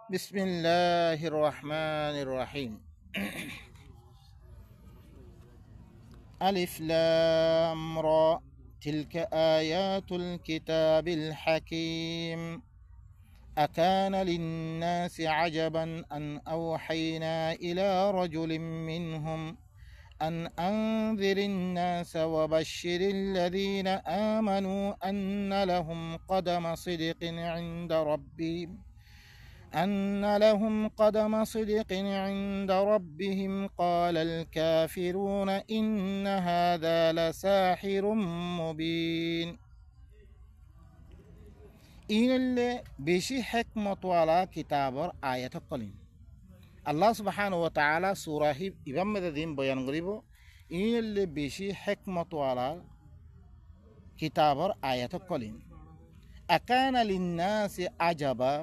بسم الله الرحمن الرحيم. ألف لام را تلك آيات الكتاب الحكيم أكان للناس عجبا أن أوحينا إلى رجل منهم أن أنذر الناس وبشر الذين آمنوا أن لهم قدم صدق عند ربهم قال الكافرون إن هذا لساحر مبين. Inlay বেশি হেকমতওয়ালা কিতাবর আয়াত কলিম আল্লাহ সুবহানাহু ওয়া তাআলা সূরা ইবাম মেদিন বয়ান করিব। ইনলে বেশি হেকমতওয়ালা কিতাবর আয়াত কলিম আকানা লিন্নাসি আজাবা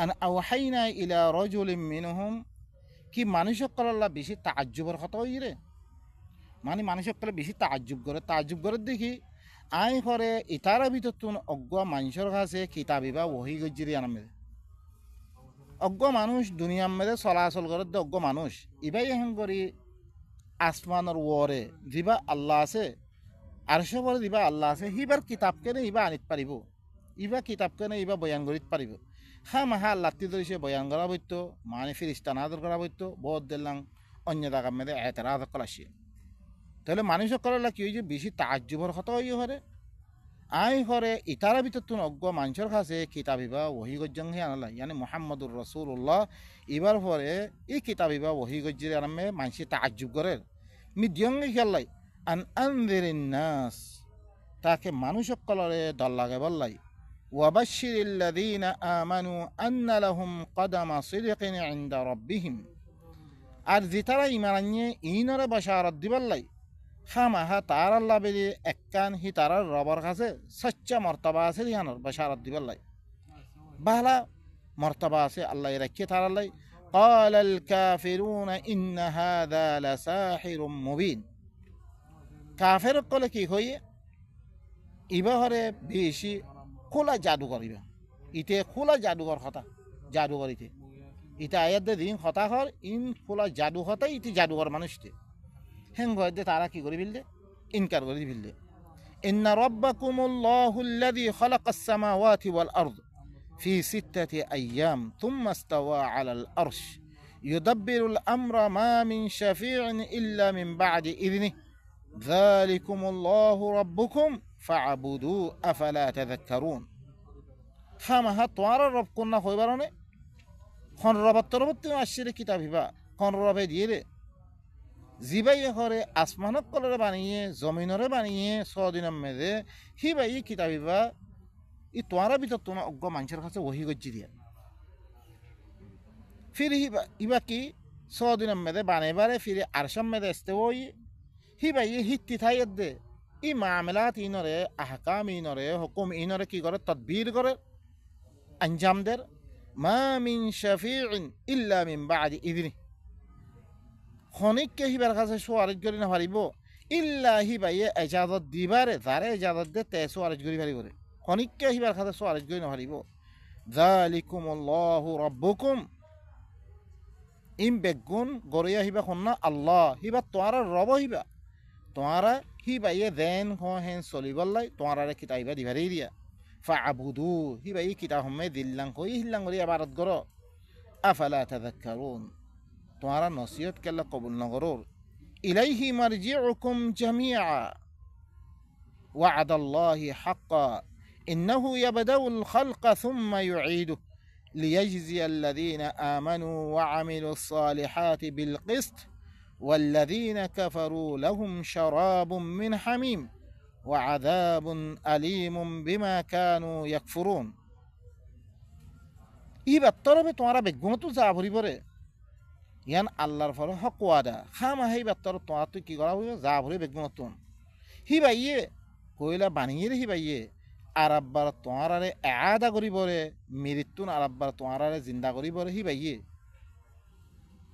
আন আওহাইনা ইলা রাজুলিন মিনহুম, কি মানুষসকলে বেশি তাজ্জুবর কথা হইরে, মানে মানুষসকলে বেশি তাজ্জুব করে দেখি আই করে ইতারা ভিতর তুন অজ্ঞ মানুষের কাছে কিতাবি বা ওহি গজ্জিরি আনামে অজ্ঞ মানুষ দুনিয়ার মেদে চলাচল করে অজ্ঞ মানুষ ইবাই এখন করি আসমানের ওরে দিবা আল্লাহ আছে আর সবরে দিবা আল্লাহ আছে হিবার কিতাব কেনে ইবা আনিত পারিব, ইবা কিতাব কেনে ইবা বয়ান করিত পারিব। হ্যাঁ মাহা আল্লাহটি ধরে সে বয়ান করা বইত, মানে ফিরিস্তান আদর করা বইত, বহুত দিলাম অন্য জায়গার মেদে এতেরা আদর করা আসে। তাহলে মানুষ সকলের কি হয়েছে বেশি তাজ্জুবর কথা হয়ে হরে আই হরে ইতারা ভিতর তুন অজ্ঞ মানুষের কাছে কিতাবিবা ওহি গজ্জং হে আনালাই, ইয়ানি মুহাম্মদুর রাসূলুল্লাহ এবার পরে এই কিতাবিবা ওহি গজ্জির আনামে মানুষ তাজ্জুব করে মিডিয়ঙ্গে খেয়াল্লাই আন আনযিরিন নাস, তাকে মানুষ সকলরে দল লাগে বললাই ওয়াবাশশিরিল্লাযীনা আমানু আন্না লাহুম কদামা সিদকিন ইনদা রাব্বিহিম, আর যেতারা ঈমান আনিয়ে ইনরে বাশারাত দিবাল্লাই খামাহা তার আল্লাহ বেরি এককান হি তারার রবার কাছে সচ্চা মর্তবা আছে দিয়ানোর বাশারাত দিবাল্লাই বাহলা মর্তবা আছে আল্লাহ রাখিয়ে তার আল্লাহ ক্বালাল কাফিরুনা ইন্না হাযা লাসাহিরুম মুবিন। কাফের কলে কি হইয়ে ইবাহরে বেশি খোলা জাদু করিবা, ইতে খোলা জাদুঘর কথা জাদুঘর ইতে আয়াত দিন কথা হর ইন খোলা জাদু হতা ইতি জাদুঘর মানুষটি হেং ভয়তে তারা কি করে ফেললে ইনকার করে ফেললে। ইন্না রাব্বাকুমুল্লাহুল্লাযী খালাকাস সামাওয়াতি ওয়াল আরদ ফি সিত্তাতি আইয়াম থুম্মা ইসতাওয়া আলাল আরশ ইউদাব্বিরুল আমরা মা মিন শাফি'in ইল্লা মিন বা'দি ইযনিহি যালিকুমুল্লাহু রাব্বুকুম ফা'বুদু আফালা তাযাক্কারুন। খামাহা তোমার রব কোনা হইবারনে খন রবার তরবত্তি আসছে কিতাবিবা খন রবে দিয়ে রে জিবাই হরে আসমানক কলরে বানিয়ে জমিনরে বানিয়ে সদিনের মেদে হিবাই কিতাবিবা ই তোমার ভিতর তোমার অজ্ঞ মানুষের কাছে ওহি গজ্জি দিয়া ফির ইবা কি সদিনের মেদে বানাইবারে ফিরে আরশাম মেদে আসতে ওই হিবাই হিত্তি থাই দে ই মামলাত ইনরে আহকাম ইনরে হুকুম ইনরে কি করে তদবির করে আঞ্জাম দের মা মিন শাফি'in ইল্লা মিন বা'দি ইযনিহি, খনিককে হিবার কাছে সোয়ারিজ করি না পারিব ইল্লা হিবাইয়ে এজাজত দিবারে যারে এজাজত দে তে সোয়ারিজ করি পারিব রে খনিককে হিবার কাছে সোয়ারিজ করি না পারিব। যালিকুমুল্লাহু রাব্বুকুম, ইম বেগুন গরিয়া হিবা খন্না আল্লাহ হিবা তোয়ারা রব হিবা তোয়ারা হিবাইয়ে দেন হেন চলিবল্লাই তোয়ারারে কিতাইবা দিবারে দিয়া ফা'বুদু হিবাই কিতা হমে দিল্লাং কই হিল্লাং করি আবারত গর আফালা তাযাক্কারুন, তোমারা নসিহত কেলা কবুল নগরর। ইলাইহি মারজিউকুম জামিআ ওয়া'দাল্লাহি হাক্কা ইন্নাহু ইয়াবদাউল খালকা সুম্মা ইউঈদুহু লিয়াজজিয়াল্লাযীনা আমানু ওয়া আমিলুস সালিহাতি বিল কিসত ওয়াল্লাযীনা কাফারু লাহুম শারাবুম মিন হামিম ওয়া আযাবুন আলীমুম বিমা কানু ইয়াকফুরুন। ইবাত্তরবে তোমারা বেগুনতো যা ভরিবরে ইয়ান আল্লাহর ফলে হক ওয়াদা খামা হেই বাত্তর তোমার তুই কি করা হইব যা ভরে বেগুনতন হিবাইয়ে কইলা বানিয়ে রে হিবাইয়ে আর আব্বার তোমারে আদা করিবরে মৃত্যুন আর আব্বার তোমারে জিন্দা করিবরে হিবাইয়ে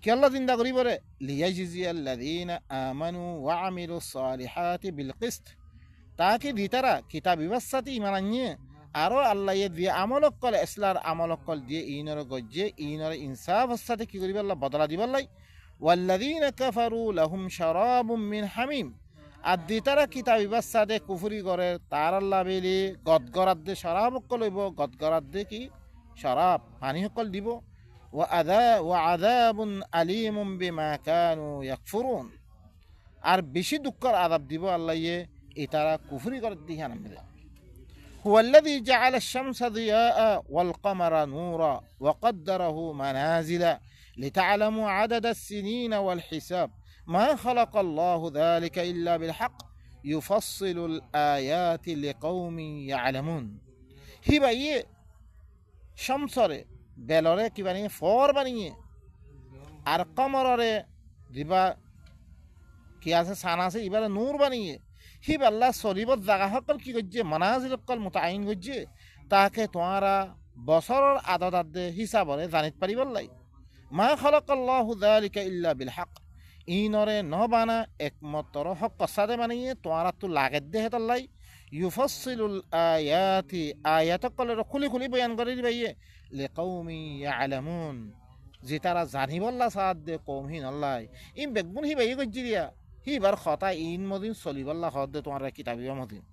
কেল্লা জিন্দা করিবরে লিয়াজজিয়াল্লাযীনা আমানু ওয়া আমিলুস সালিহাতি বিল কিসত, তাকে দিতারা কিতাব বিবাসাতি ইমান আনিয়ে আরো আল্লাহ দিয়ে আমলক কল ইসলার আমলক কল দিয়ে ইনর গজ্জে ইনর ইনসাফ সাথে কি করিব আল্লাহ বদলা দিব আল্লাহ ওয়াল্লাযীনা কাফারু লাহুম শারাবুম মিন হামিম আর তারা কিতাব ইবাসাদে কুফরি করে তার আল্লাহ বেলি গদগরাত দে শরাব কলইব গদগরাত দে কি শরাব পানি সকল দিব ওয়া আযাবুন আলীমুম বিমা কানু ইয়াকফুরুন আর বেশি দুঃখের আযাব দিব আল্লাহ এ তারা কুফরি করে দিয়ে আনবে هو الذي جعل الشمس ضياء والقمر نورا وقدره منازل لتعلموا عدد السنين والحساب ما خلق الله ذلك إلا بالحق يفصل الآيات لقوم يعلمون هي بأي شمسره বেলরে কি বানিয়ে ফর বানিয়ে আর কমরে দিবা কি আছে সান আছে এবারে নূর বানিয়ে হি আল্লাহ সরিবত জাগা সকল কি করছে মানাজিল সকল মোতায়েন করছে তাকে তোমারা বছরের আদত আদে হিসাবরে জানিত পারিব লাই মা খালাকাল্লাহু যালিকা ইল্লা বিল হক ইনরে নবানা একমাত্র হক সাদে বানিয়ে তোমারা তো লাগে দেহে তাল্লাই ইউফাসসিলুল আয়াতি আয়াত কলের খুলি খুলি বয়ান করে দিবাইয়ে লিকাউমি ইয়ালামুন যে তারা জানিবল্লা সাদ দে কৌমহীন আল্লাহ ইন বেগুন হি বাইয়ে গজ্জি দিয়া হি বার খতা ইন মদিন সলিবল্লা হদ দে তোমার কিতাবিয়া মদিন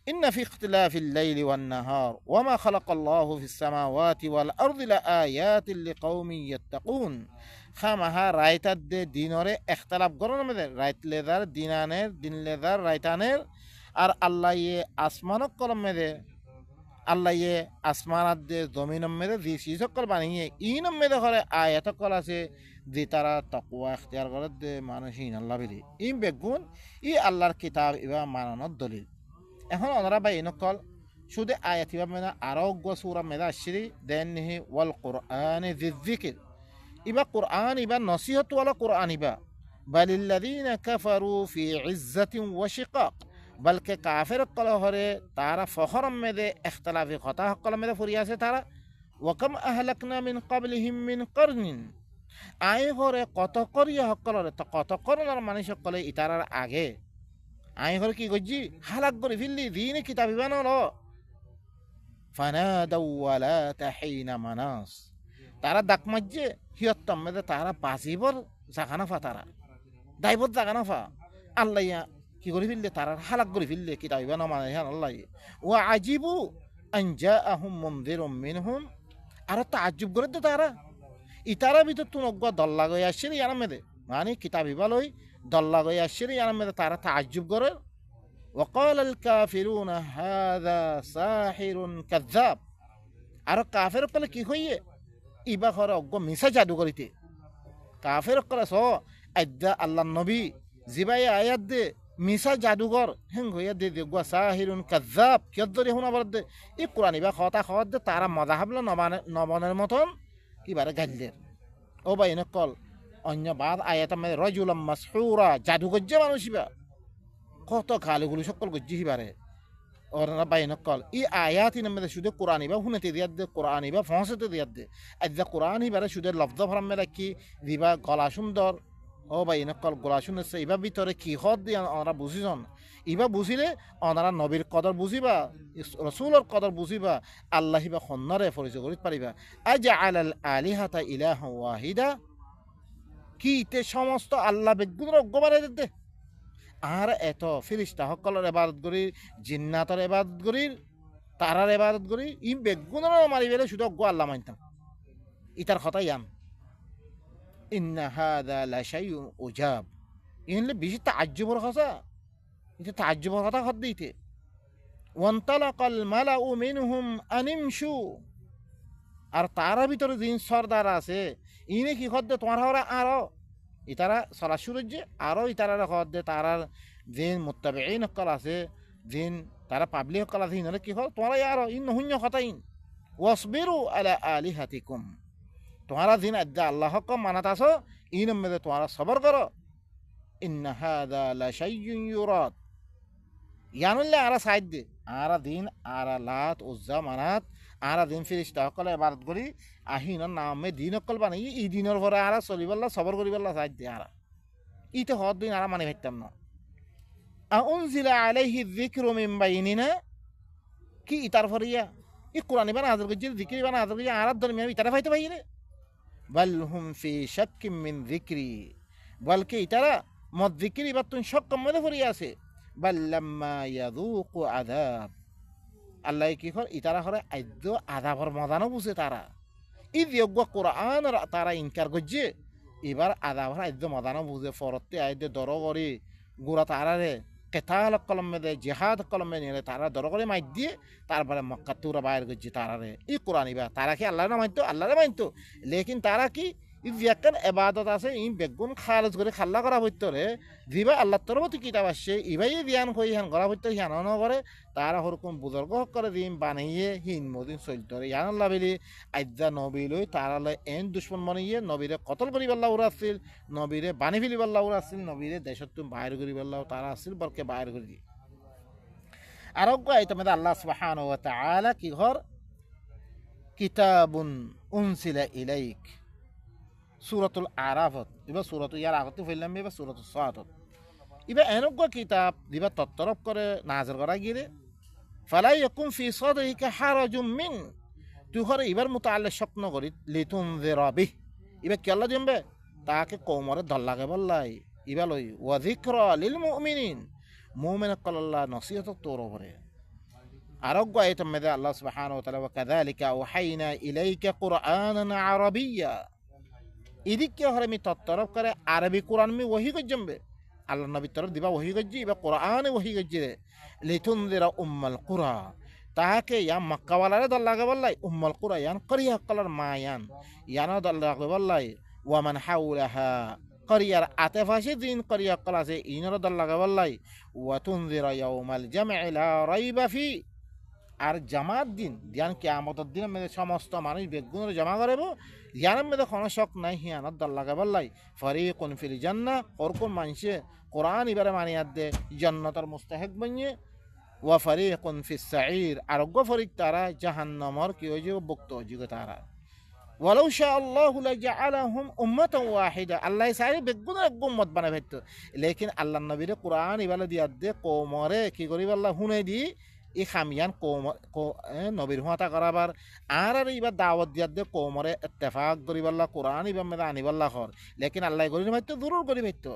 إن في اختلاف الليل والنهار وما خلق الله في السماوات والأرض لآيات لقوم يتقون خامها رايت دينور اختلاف قرن مدر رايت لذار دينانير دين لذار رايتانير আর আল্লাহ আসমানক কলম মেদে আল্লাহ আসমানাত দে জমিনম মেদে যে সকল বানিয়ে ইনম মেদে করে আয়াত কল আছে যে তারা তাকওয়া ইখতিয়ার করে দে মানুষহীন আল্লাহ বিলি ইন বেগুন ই আল্লাহর কিতাব ইবা মানানোর দলিল এখন ওনারা বা ইনকল শুধু আয়াত ইবা মেদে আরো সূরা মেদে আসিরি দেন নিহি ওয়াল কুরআনে যিযিকির ইবা কুরআন ইবা নসিহত ওয়ালা কুরআন ইবা বালিল্লাযীনা কাফারু ফি ইজ্জাতিন ওয়া শিকাক বলকে কাফের কল হরে তারা ফখরম মেদে ইখতিলাফি কথা কল মেদে ফুরিয়াছে তারা ওয়াকাম আহলাকনা মিন ক্বাবলিহিম মিন করনিন আই হরে কত করিয়া হকলরে তো কত করনার মানুষ সকলে ইতারার আগে আই হরে কি গজ্জি হালাক করে ফিল্লি দিন কিতাব বানাল ফানাদাউ ওয়ালা তাহিনা মানাস তারা ডাক মাজ্জে হিয়ত্তম মেদে তারা বাজিবর জাগানা ফা তারা দাইবত জাগানা ফা আল্লাহ কি করে ফেললে তারা হালাক করে ফেললে কিতাব না মানে আল্লাহ ওয়া আজিবু আন জাআহুম মুনযিরুম মিনহুম আর তাজ্জুব করে তো তারা ইতারা ভিতর তুন অজ্ঞ দল্লা গই আসছে ইয়ার মেদে মানে কিতাব ইবালই দল্লা গই আসছে ইয়ার মেদে তারা তাজ্জুব করে وقال الكافرون هذا ساحر كذاب আর কাফের কলে কি হইয়ে ইবা করে অজ্ঞ মিছা জাদু করিতে কাফের কলে স আদ্দা আল্লাহর নবী জিবাই আয়াত দে মিসা জাদুঘর হেং হইয়া দে দেগুয়া সাহিরুন কাজ্জাব কিয়দ্দরি হুনা বরদ দে ই কুরআনি বা খতা খওয়াত দে তারা মজা হাবলো নবনের মতন কিবারে গাইলের ও ভাই নকল অন্য বাদ আয়াত মে রাজুলাম মাসহুরা জাদু গজ্জে মানুষিবা কত গালিগুলি সকল গজ্জি হিবারে ওরা ভাই নকল ই আয়াতি মে শুধু কুরআনি বা হুনেতে দিয়াত দে কুরআনি বা ফসতে দিয়াত দে আজ্জা কুরআনি বারে শুধু লফজ ফরাম মে রাখি দিবা গলা সুন্দর ও ভাই নকল গোলা শুনেছে ইবা ভিতরে কি হদ দিয়ে ওনারা বুঝিছন ইবা বুঝিলে ওনারা নবীর কদর বুঝিবা রসুলের কদর বুঝিবা আল্লাহ বা সন্ন্যরে পরিচয় করিতে পারিবা আজা আলাল আলিহাতা ইলাহ ওয়াহিদা কি তে সমস্ত আল্লাহ বেগুনের অজ্ঞবারে দে আর এত ফিরিস্তা সকলের ইবাদত করি জিন্নাতের ইবাদত করি তারার ইবাদত করি ই বেগুনের মারি বেলে শুধু অজ্ঞ আল্লাহ মানতাম ইতার কথাই আম ইন্না হাযা লাশাইউন উজাব ইনলে বেশি তাজ্জুবের কথা এটা তাজ্জুবের কথা হদ দিতে ওয়ান্তালাকাল মালাউ মিনহুম আনিমশু আর তারা ভিতরে দিন সরদার আছে ইনে কি হদ দে তোমার হরা আরো ইতারা সলা শুরু যে আরো ইতারা হদ দে তারার দিন মুত্তাবিঈন কল আছে দিন তারা পাবলিক কল আছে ইনলে কি হল তোমরা আরো ইন হুন্য কথা ইন ওয়াসবিরু আলা আলিহাতিকুম তোমারা দিন আজ্জা আল্লাহ কম মানাত আসো ইনম মেদে তোমারা সবর করো ইন্না হাযা লাশাইউন ইউরাদ ইয়ানুল্লাহ আরা সাইদ দে আরা দিন আরা লাত উজ্জা মানাত আরা দিন ফিরিস্তা সকলে ইবাদত করি আহিনের নামে দিন অকল বানাই ই দিনের পরে আরা চলিবাল্লা সবর করিবাল্লা সাইদ দে আরা ইতে হদ দিন আরা মানি ভাবতাম না আউনজিলা আলাইহি যিকরু মিন বাইনিনা কি ইতার ফরিয়া ই কোরআন ইবান আদর গজ্জি জিকির ইবান আদর গজ্জি আরাত ধর্মী ইতারা ফাইতে পাইরে বাল হুম ফি শাক্কিম মিন যিকরি বলকে ইতারা মদ জিকির ইবার তুন শক্কম মধ্যে ফরিয়া আছে বাল লাম্মা ইয়াযুকু আযাব আল্লাহ কি কর ইতারা করে আদ্য আযাবর মজানো বুঝে তারা ঈদ যোগ্য কোরআন তারা ইনকার করছে এবার আদাবার আদ্য মজানো বুঝে ফরতে আদ্য দর করে গোড়া তারারে কেতাল কলমে দেয় জেহাদ কলমে নিয়ে তারা দর করে মাইর দিয়ে তারপরে মক্কা তুরা বাইর করছে তারারে ই কোরআন ইবা তারা কি আল্লাহ না মানতো আল্লাহরে মানতো লেকিন তারা কি ইয়াকান এবাদত আছে ই বেগুন খারজ করে খাল্লা করা হইতরে দিবা আল্লাহ তরফতি কিতাব আসছে ইবাই জ্ঞান কই হান করা হইতো হিয়ান ন করে তারা হরকম বুজুর্গ করে দিন বানাইয়ে হিন মদিন চলতরে ইয়ান আল্লাহ বিলি আজ্জা নবী লই তারা লয় এন দুশ্মন বানাইয়ে নবীরে কতল করি আল্লাহ উরা আছিল নবীরে বানি ফেলি আল্লাহ উরা আছিল নবীরে দেশত তুমি বাইর করি আল্লাহ তারা আছিল বলকে বাইর করে দি আরোগ্য আইতমে আল্লাহ সুবহানাহু ওয়া তাআলা কি ঘর কিতাবুন উনসিলা ইলাইক সূরাতুল আরাফত ইবা সূরাতু ইয়ার আগতে ফেললাম ইবা সূরাতু সাআত ইবা এনেক কিতাব দিবা তত্তরব করে নাজর করা গিরে ফালা ইয়াকুম ফি সাদরিকা হারাজুম মিন তুই ঘরে ইবার মুতাআল্লিক স্বপ্ন করি লিতুনযিরা বিহ ইবা কি আল্লাহ দিমবে তাকে কওমরে দল লাগে বললাই ইবা লই ওয়া যিকরা লিল মুমিনিন মুমিন কল্লাহ নসিহত তোর উপরে আরোগ্য আয়াতের মধ্যে আল্লাহ সুবহানাহু ওয়া তাআলা ওয়া কাযালিকা ওয়াহাইনা ইলাইকা কুরআনান আরাবিয়্যা এদিকে হরে আমি তত্তরফ করে আরবি কোরআন মি ওহি গজ্জমবে আল্লাহ নবী তরফ দিবা ওহি গজ্জি এবার কোরআনে ওহি গজ্জি রে লিতুনযিরা উম্মাল কুরা তাহাকে ইয়া মক্কাওয়ালারে দল লাগে বললাই উম্মাল কুরা ইয়ান করিয়া কলার মা ইয়ান দল লাগে বললাই ওয়ামান হাউলাহা করিয়ার আতেফাসি দিন করিয়া কলা আছে ইনর দল লাগে বললাই ওয়া তুনযিরা ইয়াউমাল জামঈ লা রাইবা ফি আর জামাত দিন জ্ঞান কিয়ামতের দিনের মধ্যে সমস্ত মানুষ বেগুনের জমা করব জ্ঞানের মধ্যে কোনো শক নাই হিয়ানত দল লাগাবার লাই ফারিকুন ফিল জান্নাহ ওরকম মানুষে কোরআন এবারে মানিয়াত দে জান্নাতের মুস্তাহিক বনিয়ে ওয়া ফারিকুন ফিস সাঈর আরোগ্য ফরিক তারা জাহান্নামর কি হয়ে যাবে ভুক্ত হয়ে তারা ওয়ালাউ শা আল্লাহু লাজআলাহুম উম্মাতান ওয়াহিদা আল্লাহ সারি বেগুনের এক উম্মত বানাবে হয়তো লেকিন আল্লাহর নবীরে কোরআন এবারে দিয়াত দে কওমরে কি করিব আল্লাহ হুনে দি ই খামিয়ান নবীর হুঁতা করাবার আর এবার দাওয়াত দিয়ার দিয়ে কৌমরে ইত্তেফাক করিবাল্লাহ কোরআন ইবার মেদা আনিবাল্লাহ হর লেকিন আল্লাহ করি ভাইতো দূর করি ভাইতো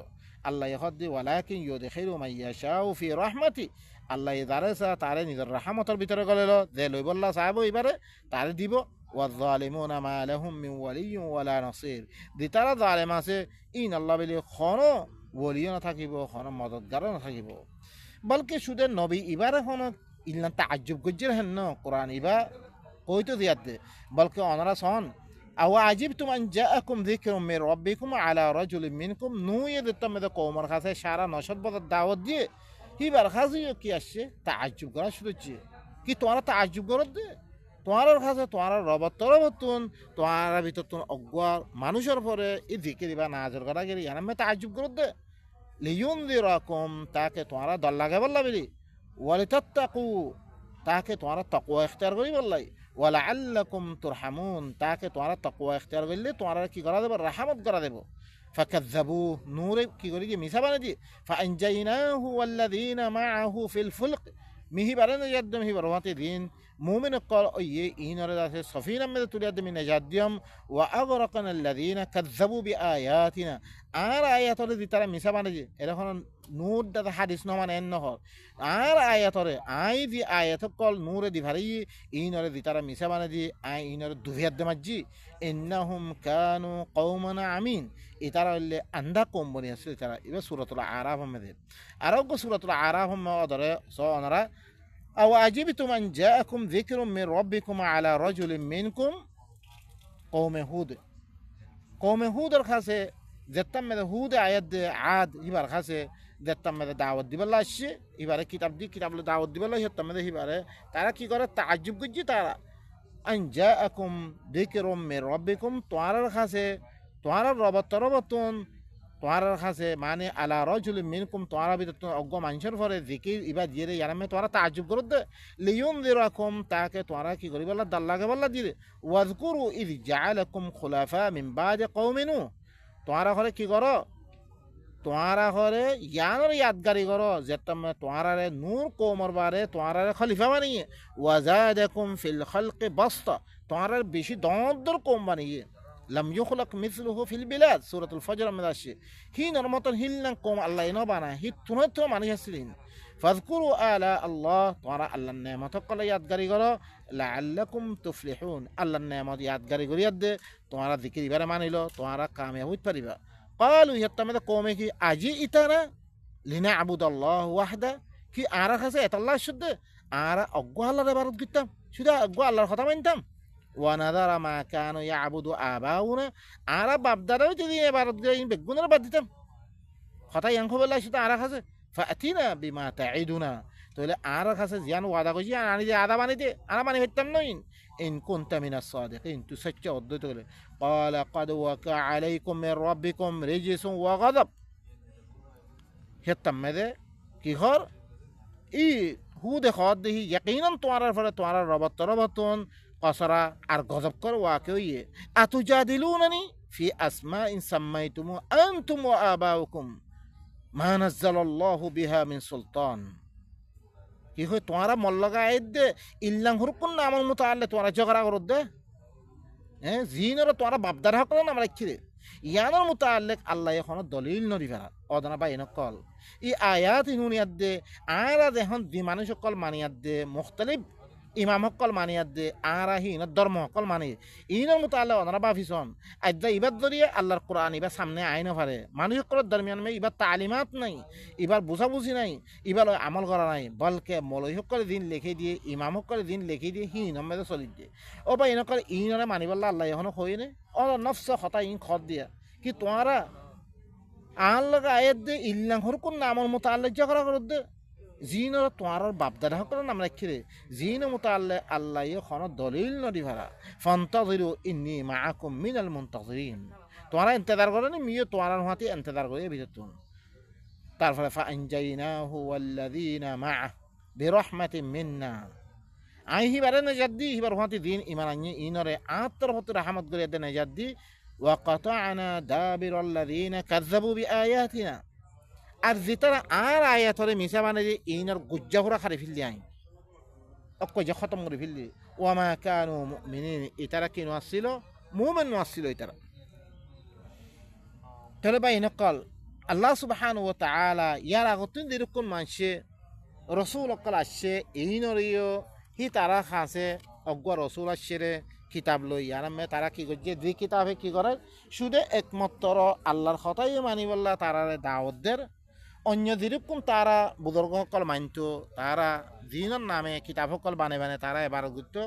আল্লাহ হদ দি ওয়ালাকিন ইউদখিলু মান ইয়াশাউ ফি রাহমাতি আল্লাহ যারে চা তারে নিজের রাহমতের ভিতরে গলেল যে লইবল্লাহ চাইব এবারে তারে দিব ওয়াজ-যালিমুনা মা লাহুম মিন ওয়ালিয়্যিন ওয়ালা নাসির দিতারা জালেম আছে ইন আল্লাহ বলি কোনো ওলিও না থাকিব কোনো মদতগারও না থাকিব বলকে শুধু নবী এবারে কোনো ইল্লা তাজ্জুব গজ্জের হেন কোরআন ইবা কইতো দিয়াতে বলকে অনরা সন আও আজিবতুম আন জাআকুম যিকরুম মির রাব্বিকুম আলা রাজুলিন মিনকুম নুয়ে দিতাম মে কওমর কাছে সারা নশদ বদর দাওয়াত দিয়ে হিবার খাজিও কি আসছে তাজ্জুব করা শুরুছে কি তোমরা তাজ্জুব করত দে তোমার কাছে তোমার রবত তরবতুন তোমার ভিতর তুন অজ্ঞার মানুষের পরে এই জিকির ইবা নাজর করা গেলি আমি তাজ্জুব করত দে লিয়ুনযিরাকুম তাকে তোমার দল লাগে বললা বলি ওয়ালিতাত্তাকু তাকে তোমার তাকওয়া ইখতিয়ার করি বললাই ওয়ালাআল্লাকুম তুরহামুন তাকে তোমার তাকওয়া ইখতিয়ার করলে তোমার কি করা দেব রাহমত করা দেব ফাকাযযাবু নূরে কি করি যে মিছা বানা দি ফাআনজাইনাহু ওয়াল্লাযিনা মাআহু ফিল ফুলক মিহি বারান ইয়াদম হি বরওয়াতে দিন মুমিন কল ইয়ে ইনরে দাসে সফিনা মে তুলিয়াদ মিন নাজাদিয়াম ওয়া আগরাকনা আল্লাযিনা কাযযাবু বিআয়াতিনা আর আয়াতরে দি তারা মিছা বানা দি এরকম নূর দাদা হাদিস ন মানে এন্ন হর আর আয়াতরে আই দি আয়াত কল নূরে দি ভারি ইনরে দি তারা মিছা বানা দি আই ইনরে দুভিয়াদ দে মাজি ইন্নাহুম কানু কওমান আমিন ইতারা হইলে আন্দা কম বনি আছে তারা ইবা সূরাতুল আরাফ মধ্যে আরোগ্য সূরাতুল আরাফ মধ্যে সো অনরা আও আজিবতুম আন জাআকুম যিকরুম মির রাব্বিকুম আলা রাজুলিন মিনকুম কওমে হুদের কাছে যেতাম মেদে হুদে আয়াত দে আদ ইবার কাছে যেতাম মেদে দাওয়াত দিবাল্লা আসছে এবারে কিতাব দাওয়াত দিবাল্লা হেতাম মেদে এবারে তারা কি করে তাজ্জুব করছে তারা আন জাআকুম যিকরুম মির রাব্বিকুম তোমার কাছে তোমার রবতন তোমার কাছে মানে আলা রাজুলিন মিনকুম তোমার ভিতর অজ্ঞ মানুষের পরে জিকির ইবা দিয়ে রে ইয়ারামে তোমরা তাজ্জুব করত দে লিয়ুনযিরাকুম তাকে তোমরা কি করি বললা দাল লাগে বললা দিয়ে ওয়াজকুরু ইয জাআলাকুম খুলাফা মিন বাদি কওমি নূহ তোমরা করে কি করো তোমারা হরে ইয়ানোর ইয়াদগারি করো যে তুমি তোমারারে নূর কোমর বারে তোমারারে খলিফা বানিয়ে ওয়াজাদাকুম ফিল খালকি বাসতা তোমারার বেশি দর কম বানিয়ে লাম ইউখলাক মিসলুহু ফিল বিলাদ সূরাতুল ফজর মধ্যে আসে হিনর মতন হিলনাং কম আল্লাহ ইনো বানায় হি তুনে তো মানুষ আসলেন ফাযকুরু আলা আল্লাহ তোমরা আল্লাহর নেয়ামত কলে ইয়াদগারি করো লাআল্লাকুম তুফলিহুন আল্লাহর নেয়ামত ইয়াদগারি করিয়া দে তোমরা জিকির ইবারে মানিলো তোমরা কামিয়াব হইতে পারিবা قالوا يتمد قومي كي أجئتنا لنعبد الله وحده كي أرى خسي الله شد أرى أقوى الله ربارد قدام شدا أقوى الله ختم انتم ونظر ما كانوا يعبد آباؤنا أرى بابدارو جدي عبارت قدام بقون ربادتم خطا ينخب الله شدا أرى خسي فأتنا بما تعيدنا تقول أرى خسي زيان وعدا قجي أنا دي عدا باني دي أنا باني فتم نوين إن كنت من الصادقين تسجى ودتول قال قد وقع عليكم من ربكم رجس وغضب هتم ماذا كي خار إي هو ده خاد ده يقينا توارا فرا توارا ربطون قصرا أر غضب كر واقعية أتجادلونني في أسماء سميتموها أنتم وآباؤكم ما نزل الله بها من سلطان কি হয় তোমারা মল্লগা এদে ইল্লাং হুরকুন না আমার মতো আল্লাহ তোমরা ঝগড়া করো দে হ্যাঁ জিনর তোমরা বাপদার হক না আমরা খিরে ইয়ানোর মতো আল্লাহ এখন দলিল নরি ফেরা অদনা বা এনকল ই আয়াত ইনুনিয়াত দে আরা দেখুন দি মানুষ সকল মানিয়াত দে মুখতালিফ ইমাম সকল মানিয়াত দে আরা হিন ধর্ম সকল মানি ইনর মতো আল্লাহ অদনা বা ফিসন আদ্দা ইবাদ দরিয়ে আল্লাহর কোরআন ইবা সামনে আইন পারে মানুষ সকলের দরমিয়ান মে ইবার তালিমাত নাই এবার বুঝাবুঝি নাই এবার আমল করা নাই বলকে মলই সকলে দিন লিখে দিয়ে ইমাম সকলে দিন লিখে দিয়ে হিন মেদে চলি দিয়ে ও বা ইনকল ইনরে মানিবল্লা আল্লাহ এখনো হই নে ও নফস হতা ইন খত দিয়া কি তোমারা আল্লাহ আয়াত দে ইল্লাং হরকুন নামর মতো আল্লাহ ঝগড়া করো দে জিনর তোমার বাপদাদা সকলের নাম রাখিরে জিন মতো আল্লাহ এখন দলিল নদী ভাড়া ফান্তাযিরু ইন্নী মাআকুম মিনাল মুনতাযিরিন তোমরা ইন্তজার করো নি মিও তোমার হাতে ইন্তজার করে ভিতর তুমি তারপরে ফাআনজাইনাহু ওয়াল্লাযিনা মাআ বিরহমাতিন মিন্না আই হিবারে নাজাত দি হিবার হাতে দিন ঈমান আনি ইনরে আত্তর হতে রহমত করে দে নাজাত দি ওয়া কাতা'না দাবিরাল্লাযিনা কাযাবু বিআয়াতিনা আর যেতারা আর আয়াতরে মিশা মানে যে ইনার গুজ্জা ভরা খারে ফেললি আইন অকয় যে খতম করে ফেললি ওয়ামা কানু মুমিনিন ইতারা কি আসছিল মুমিন আসছিল ইতারা তাহলে ভাই নকল আল্লাহ সুবহানাহু ওয়া তাআলা ইয়ার আগতুন দিরকুন মানছে রাসূল অকল আসছে ইনরিও হি তারা খাসে অজ্ঞ রাসূল আসছে কিতাব লই ইয়ারামে তারা কি করছে দুই কিতাবে কি করে শুধু একমাত্র আল্লাহর কথাই মানিবল্লা তারারে দাওয়াত দের অন্য যেরকম তারা বুজুর্গ সকল মানত তারা দিনের নামে কিতাব সকল বানে তারা এবার গুরুত্ব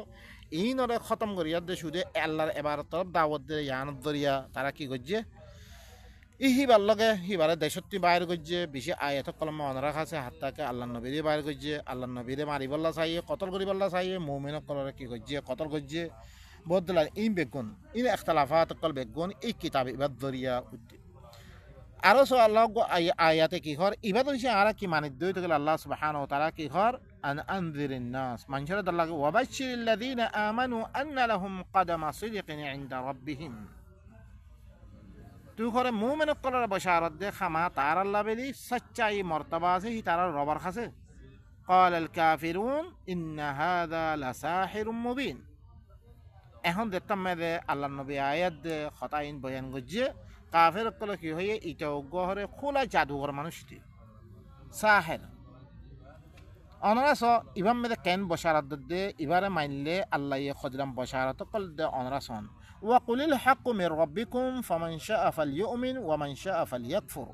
এই নরে খতম করিয়া দে শুধু আল্লাহর এবার তরফ দাওয়াত দে ইয়ানত দরিয়া তারা কি করছে ই হিবার লগে হিবারে দেশত্তি বাইর করছে বেশি আয়াত কলম মনে রাখা আছে হাত্তাকে আল্লাহ নবীরে বাইর করছে আল্লাহ নবীরে মারিবল্লা চাইয়ে কতল করিবল্লা চাইয়ে মুমিন সকলরে কি করছে কতল করছে বদলার এই বেগুন ইন ইখতিলাফাত কল বেগুন এই কিতাব এবার দরিয়া আরো সো আল্লাহ আয়াতে কি হর ইবাদ হইছে আর কি মানে দুই তো আল্লাহ সুবহানাহু ওয়া তাআলা কি হর আন আনযিরিন নাস মানুষের আল্লাহ ওয়া বাশশিরিল্লাযিনা আমানু আন্না লাহুম কদামা সিদকিন ইনদা রাব্বিহিম তুই করে মুমিন করার বশারত দে খামা তার আল্লাহ বেলি সচ্চাই মর্তবা আছে হি তার রবার কাছে قال الكافرون ان هذا لساحر مبين এখন দেখতাম মেদে আল্লাহ নবী আয়াত দে খতাইন বয়ান গজ্জে কাফের কলে কি হয়ে এটা গহরে খোলা জাদুঘর মানুষটি সাহের অনরাস ইবাম মেদে কেন বশারত দে ইবারে মাইনলে আল্লাহ খজরাম বশারত কল দে অনরাসন ওয়া কুলিল হাক্কু মির রাব্বিকুম ফামান শাআ ফালইউমিন ওয়া মান শাআ ফালইয়াকফুর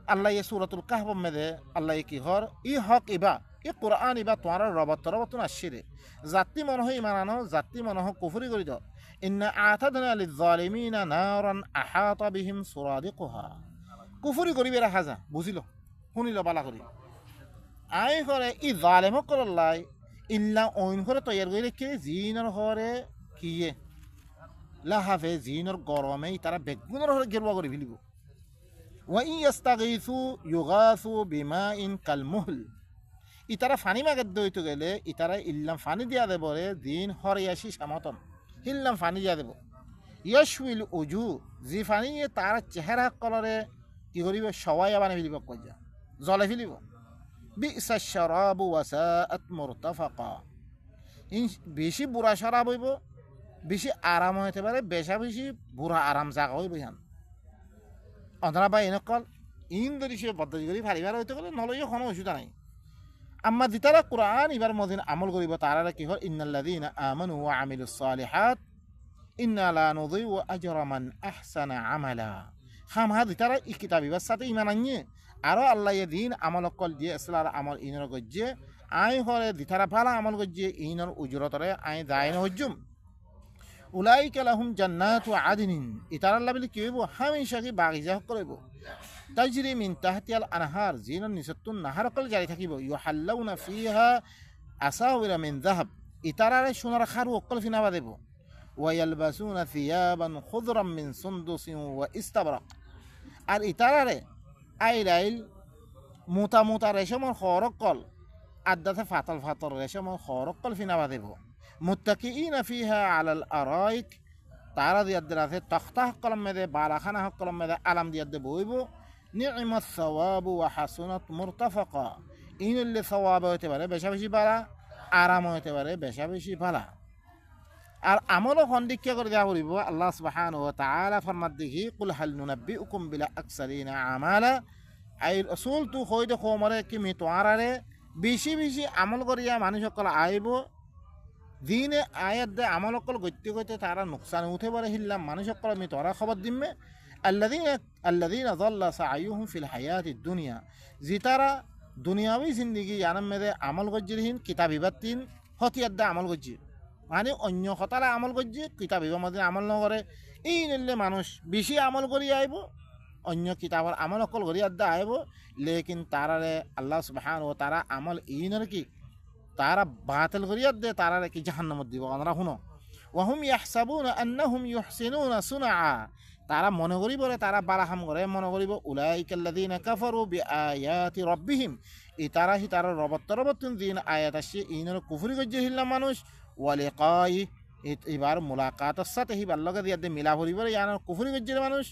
আল্লাহ সূরাতুল কাহফ মেদে আল্লাহ কি হর ই হক ইবা ই কোরআন ইবা তোমার রবতন আসিরে জাতি মনহ ইমানানো জাতি মনহ কুফরি করি দাও ইন্না আতাদনা লিয-যালিমিনা নারান আহাতা বিহিম সুরাদিকুহা কুফরি করিবে রাখা যা বুঝিল শুনিল বালা করি আই করে ই জালেম করলাই ইল্লা ওইন করে তৈয়ার করে কে জিনর হরে কিয়ে লাহাফে জিনর গরমে তারা বেগুনের হরে গেরুয়া করে ফেলিব ওয়া ইয়াস্তাগীসু ইউগাসু বিমাইন কালমুহল ইতারা ফানি মাগের দইতে গেলে ইতারা ইল্লাম ফানি দিয়া দেব রে দিন হরিয়াশি সামতন হিল্লাম ফানি দিয়া দেব ইয়াশউইল উজু জি ফানি তার চেহারা কলরে কি করিব সবাই বানাই ফেলিব কইয়া জলে ফেলিব বি'সা শারাবু ওয়া সাআত মুরতাফাকা বেশি বুড়া শরাব হইব বেশি আরাম হইতে পারে বেশি বুড়া আরাম জাগা হইব ইহান অন্তরা বা এনেকল ইন যদি সে পদ্ধতি করি ফারিবার হইতে গেলে নলইও কোনো অসুবিধা নাই আম্মা যেতারা কোরআন এবার মদিন আমল করিব তারা কি হয় ইন্নাল্লাযীনা আমানু ওয়া আমিলুস সালিহাত ইন্না লা নুযিউ আজরা মান আহসানা আমালা খামহা যেতারা এই কিতাব এবার সাথে ঈমান আনিয়ে আরো আল্লাহ দিন আমল কল দিয়ে ইসলার আমল ইনর গজ্জে আই হরে যেতারা ভালো আমল গজ্জে ইনর উজরতরে আই দায়ন হজ্জুম উলাইকা লাহুম জান্নাতু আদনিন ইতারা আল্লাহ বলি কি হইব হামেশা কি বাগিচা করব তাজরি মিন তাহতিয়াল আনহার জিনন নিসতুন নাহার কল জারি থাকিব ইউহাল্লাউনা ফিহা আসাওয়িরা মিন যাহাব ইতারারে সোনার খারু অকল ফিনাবা দেব ওয়া ইয়ালবাসুনা থিয়াবান খুদরাম মিন সুনদুসিন ওয়া ইস্তাবরাক আর ইতারারে আইলাইল মোটা মোটা রেশমর খরকল আদাতে ফাতল ফাতল রেশমর খরকল ফিনাবা দেব মুত্তাকিইনা ফিহা আলাল আরাইক তারা দিয়াদের আছে তখতা কলম মেদে বালাখানা কলম মেদে আলাম দিয়াদে বইব নি'মাত সাওয়াবু ওয়া হাসুনাত মুরতাফাকা ইনলে সওয়াব হতে পারে বেশা বেশি বালা আরাম হতে পারে বেশা বেশি বালা আর আমলও খন্ডিক্য করে দেওয়া পড়িব আল্লাহ সুবহানাহু ওয়া তাআলা ফরমাত দেখি কুল হাল নুনাব্বিউকুম বিলা আকসারিনা আমালা আই রাসূল তু কই দেখো মরে কি মি তোয়ারারে বেশি বেশি আমল করিয়া মানুষ সকল আইব দিনে আয়াত দে আমল অকল গত্যি গত্যি তারা নোকসান উঠে পড়ে হিল্লাম মানুষ সকল আমি তোরা খবর দিমে আল্লাযীনা যাল্লা সাআয়ুহুম ফিল হায়াতিদ দুনিয়া জিতারা দুনিয়াবি জিন্দেগি জানাম মেদে আমল গজ্জিরহীন কিতাব ইবাতিন হতিয়াত দে আমল গজ্জি মানে অন্য হতালা আমল গজ্জি কিতাব ইবার মধ্যে আমল নকরে এই নিলে মানুষ বেশি আমল করি আইব অন্য কিতাবর আমল অকল করি আদা আইব লেকিন তারারে আল্লাহ সুবহানাহু ওয়া তাআলা আমল ইনর কি তারা বাতিল করিয়া দে তারা কি জাহান্নামত দিব আমরা শুনো ওয়াহুম ইয়াহসাবুনা আন্নাহুম ইউহসিনুনা সুনআ তারা মনে করিব তারা বালা কাম করে মনে করিব উলাইকাল্লাযীনা কাফারু বিআয়াতি রাব্বিহিম এই তারা হি তারা রবত্তরবতুন দিন আয়াত আসে ইনর কুফরি গজ্জে হিল্লা মানুষ ওয়ালিকাই এবার মুলাকাতের সাথে হি বাল্লকে দিয়া দে মিলা ভরিব ইয়ানোর কুফরি গজ্জে মানুষ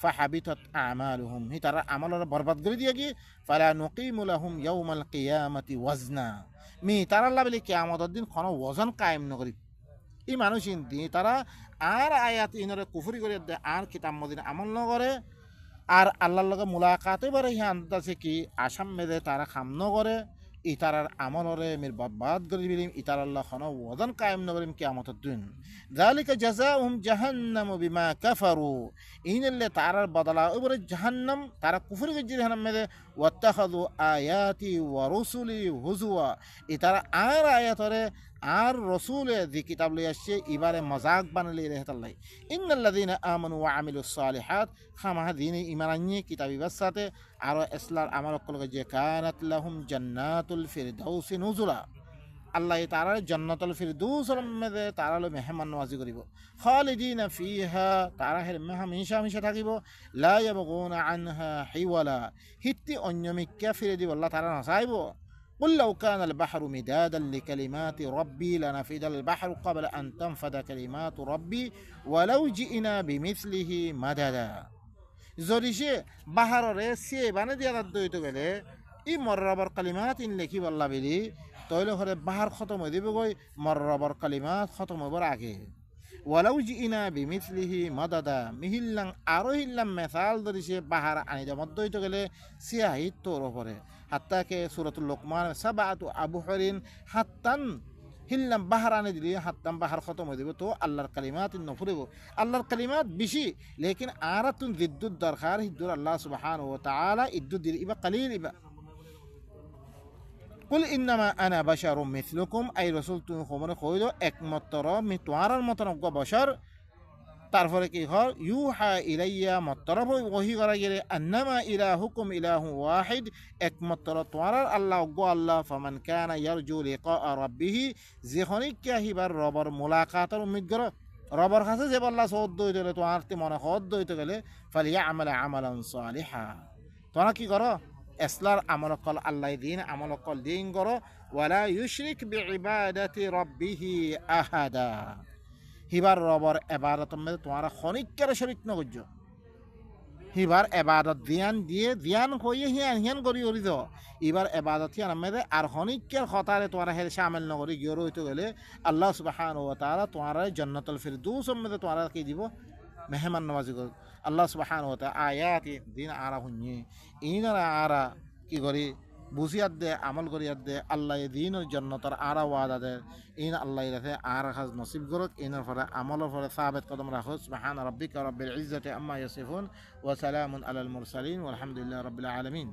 ফাহাবিতাত আমালুহুম হি তারা আমলর বরবাদ করে দিয়া কি ফালা নুকিমু লাহুম ইয়াউমাল কিয়ামাতি ওয়াজনা মি তারা আল্লাহ বলে কিয়ামতের দিন কোনো ওজন কায়েম নকরি এই মানুষ ইন্দি তারা আর আয়াত ইনরে কুফরি করে দে আর কিতাব মদিন আমল নকরে আর আল্লাহর লগে মুলাকাতে বারে হি আন্দাজে কি আসাম মেদে তারা খাম নকরে ইতারার আমলরে মির বরবাদ করে দিলিম ইতার আল্লাহ কোনো ওজন কায়েম নকরিম কিয়ামতের দিন যালিকা জাযাউহুম জাহান্নাম বিমা কাফারু ইনলে তারার বদলা ওরে জাহান্নাম তারা কুফরি করে জাহান্নাম মেদে ওয়াত্তাখাযু আয়াতি ওয়া রুসুলি হুজুয়া ইতারা আর আয়াতরে আর রসুলে যে কিতাব লই আসছে এবারে মজাক বানালে রেহতাল্লাই ইন্নাল্লাযীনা আমানু ওয়া আমিলুস সালিহাত খামাহা দিনে ঈমান আনিয়ে কিতাব ইবার সাথে আর ইসলার আমল কলকে যে কানাত লাহুম জান্নাতুল ফিরদাউস নুজুলা আল্লাহ তারা জান্নাতুল ফিরদাউস মধ্যে তারা লো মেহমান নওয়াজি করিব খালিদিনা ফিহা তারা হের হামেশা হামেশা থাকিব লা ইয়াবগুনা আনহা হিওয়ালা হিত্তি অন্যমিক্কা ফিরে দিব আল্লাহ তারা নাসাইব قل لو كان البحر مدادا لكلمات ربي لنفد البحر قبل أن تنفد كلمات ربي ولو جئنا بمثله مددا زوريشي بحر رسي بانا ديادا دويتو بله ই মর্রাবর কালিমাত ইন লেখি বল্লা বেলি তৈলে ঘরে বাহার খতম হয়ে দেবে গই মর্রাবর কালিমাত খতম হবার আগে ওয়ালাউ জিইনা বিমিথলিহি মাদাদা মিহিল্লাং আরো হিল্লাম মেসাল ধরিছে বাহার আনিদা মধ্য হইতে গেলে সিয়াহিত তোর ওপরে হাত্তাকে সূরাতুল লোকমান সাবাতু আবহরিন হাত্তান হিল্লাম বাহার আনি দিলি হাত্তাম বাহার খতম হয়ে দেবে তো আল্লাহর কালিমাত নফুরিব আল্লাহর কালিমাত বেশি লেকিন আরাতুন জিদ্দুদ দরকার হিদ্দুর আল্লাহ সুবহানাহু ওয়া তাআলা ইদ্দুদ দিল ইবা কালিল ইবা কুল ইন্নামা আনা বাশারুম মিথলুকুম আই রাসূল তুমি খবরে কইলো একমাত্র মি তোমার মতন বশর তারপরে কি হয় ইউহা ইলাইয়া মতরফ ওহি করা গেলে আন্নামা ইলাহুকুম ইলাহু ওয়াহিদ একমাত্র তোমার আল্লাহ গো আল্লাহ ফামান কানা ইয়ারজু লিকা রাব্বিহি যেখনিকা হিবার রবর মুলাকাতের উম্মিদ করে রবর কাছে যে আল্লাহ সদ দইতে গেলে তোমার মনে হদ দইতে গেলে ফালিয়ামাল আমালান সালিহা তোমরা কি করো এসলার আমল কল আল্লাহ দিন আমল কল দিন করো ওয়ালা ইউশরিক বিইবাদাতি রাব্বিহি আহাদা হিবার রবর ইবাদত মধ্যে তোমার খনিকের শরীক ন করছো হিবার এবাদত ধ্যান দিয়ে ধ্যান হইয়ে হিয়ান হিয়ান করি ওরি দ এবার এবাদত হিয়ান আমাদের আর হনিকের হতারে তোমরা হের শামিল নগরি গিয়ে হইতে গেলে আল্লাহ সুবহানাহু ওয়া তাআলা তোমরা জান্নাতুল ফিরদৌস মধ্যে তোমরা কি দিব মেহমান নওয়াজি কর আল্লাহ সুবহানাহু ওয়া তাআলা আয়াত দিন আরা হুনি ইনারা আরা কি করি বুঝিয়াত দে আমল করিয়াত দে আল্লাহ দিনের জান্নাতের আরা ওয়াদা দে ইন আল্লাহ রাখে আর খাজ নসিব করক ইনার ফলে আমলের ফলে সাবেত কদম রাখো সুবহান রাব্বিকা রাব্বিল ইজ্জাতি আম্মা ইয়াসিফুন ওয়া সালামুন আলাল মুরসালিন ওয়ালহামদুলিল্লাহি রাব্বিল আলামিন